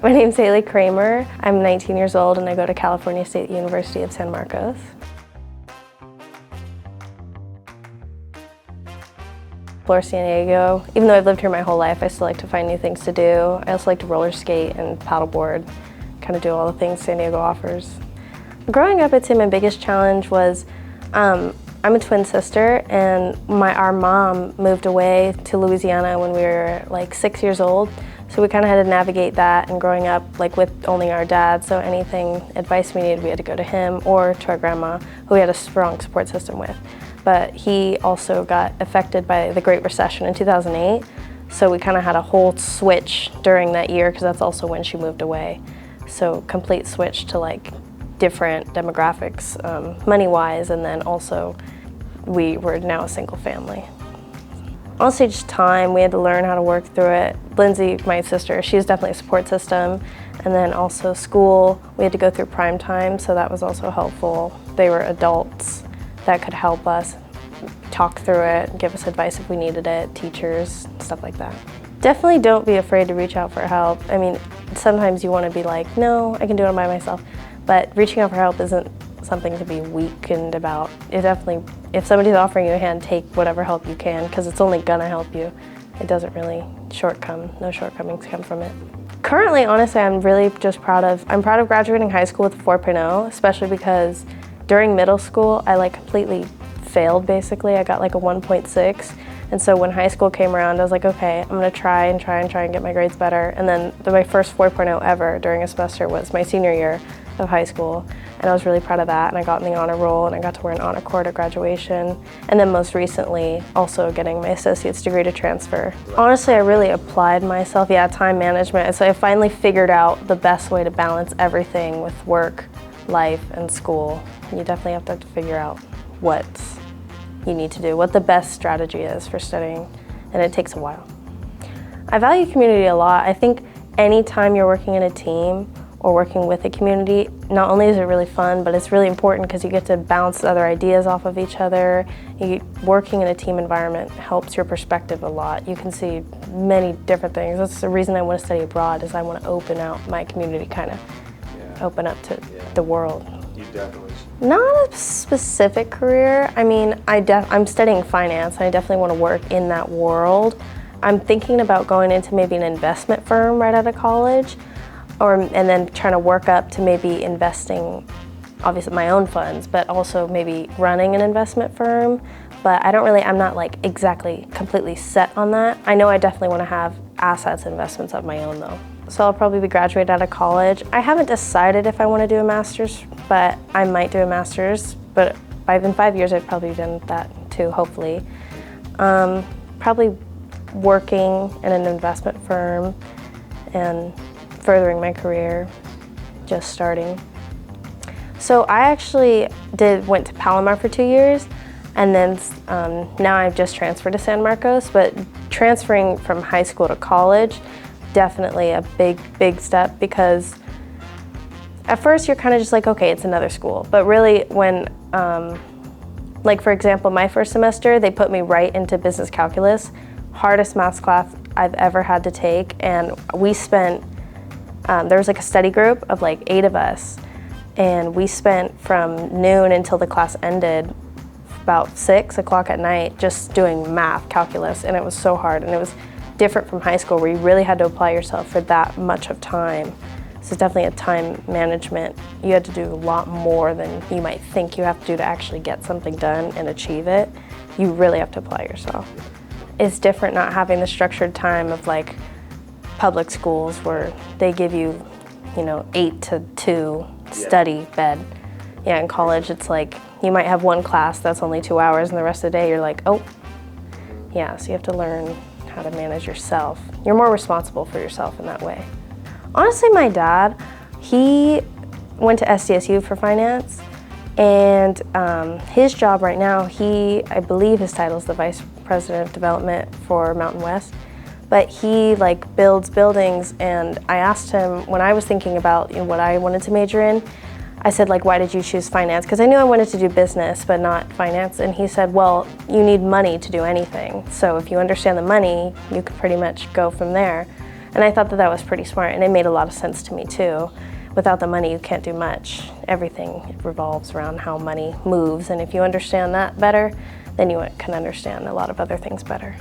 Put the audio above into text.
My name's Hailey Kramer. I'm 19 years old and I go to California State University of San Marcos. Explore San Diego. Even though I've lived here my whole life, I still like to find new things to do. I also like to roller skate and paddleboard, kind of do all the things San Diego offers. Growing up, I'd say my biggest challenge was I'm a twin sister, and our mom moved away to Louisiana when we were like 6 years old. So we kind of had to navigate that, and growing up like with only our dad, so anything advice we needed, we had to go to him or to our grandma, who we had a strong support system with. But he also got affected by the Great Recession in 2008, so we kind of had a whole switch during that year, because that's also when she moved away. So complete switch to like different demographics, money-wise, and then also we were now a single family. Honestly, just time. We had to learn how to work through it. Lindsay, my sister, she was definitely a support system. And then also school, we had to go through prime time, so that was also helpful. They were adults that could help us talk through it, give us advice if we needed it, teachers, stuff like that. Definitely don't be afraid to reach out for help. I mean, sometimes you want to be like, no, I can do it by myself. But reaching out for help isn't something to be weakened about. It definitely, if somebody's offering you a hand, take whatever help you can, because it's only gonna help you. It doesn't really no shortcomings come from it. Currently, honestly, I'm really just proud of graduating high school with a 4.0, especially because during middle school, I like completely failed basically. I got like a 1.6. And so when high school came around, I was like, okay, I'm gonna try and get my grades better. And then my first 4.0 ever during a semester was my senior year of high school. And I was really proud of that, and I got in the honor roll, and I got to wear an honor cord at graduation. And then most recently, also getting my associate's degree to transfer. Honestly, I really applied myself, time management. So I finally figured out the best way to balance everything with work, life, and school. You definitely have to figure out what you need to do, what the best strategy is for studying, and it takes a while. I value community a lot. I think anytime you're working in a team or working with a community, not only is it really fun, but it's really important because you get to bounce other ideas off of each other. Working in a team environment helps your perspective a lot. You can see many different things. That's the reason I want to study abroad, is I want to open out my community, kind of open up to the world. You definitely should. Not a specific career. I mean, I'm studying finance, and I definitely want to work in that world. I'm thinking about going into maybe an investment firm right out of college, and then trying to work up to maybe investing, obviously my own funds, but also maybe running an investment firm. But I'm not like exactly completely set on that. I know I definitely want to have assets and investments of my own though. So I'll probably be graduated out of college. I haven't decided if I want to do a master's, but I might do a master's. But in 5 years, I've probably done that too, hopefully. Probably working in an investment firm and furthering my career, just starting. So I actually went to Palomar for 2 years, and then now I've just transferred to San Marcos, but transferring from high school to college, definitely a big step, because at first you're kind of just like, okay, it's another school. But really when, like for example, my first semester, they put me right into business calculus, hardest math class I've ever had to take. And we spent, there was like a study group of like 8 of us. And we spent from noon until the class ended, about 6 o'clock at night, just doing math, calculus. And it was so hard. And it was different from high school, where you really had to apply yourself for that much of time. So it's definitely a time management. You had to do a lot more than you might think you have to do to actually get something done and achieve it. You really have to apply yourself. It's different not having the structured time of like public schools, where they give you, 8 to 2 study bed. In college it's like you might have one class that's only 2 hours, and the rest of the day you're like, oh. So you have to learn how to manage yourself. You're more responsible for yourself in that way. Honestly, my dad, he went to SDSU for finance, and his job right now, I believe his title is the Vice President of Development for Mountain West, but he like builds buildings. And I asked him, when I was thinking about what I wanted to major in, I said, like, why did you choose finance? Because I knew I wanted to do business, but not finance. And he said, well, you need money to do anything. So if you understand the money, you could pretty much go from there. And I thought that that was pretty smart, and it made a lot of sense to me too. Without the money, you can't do much. Everything revolves around how money moves, and if you understand that better, then you can understand a lot of other things better.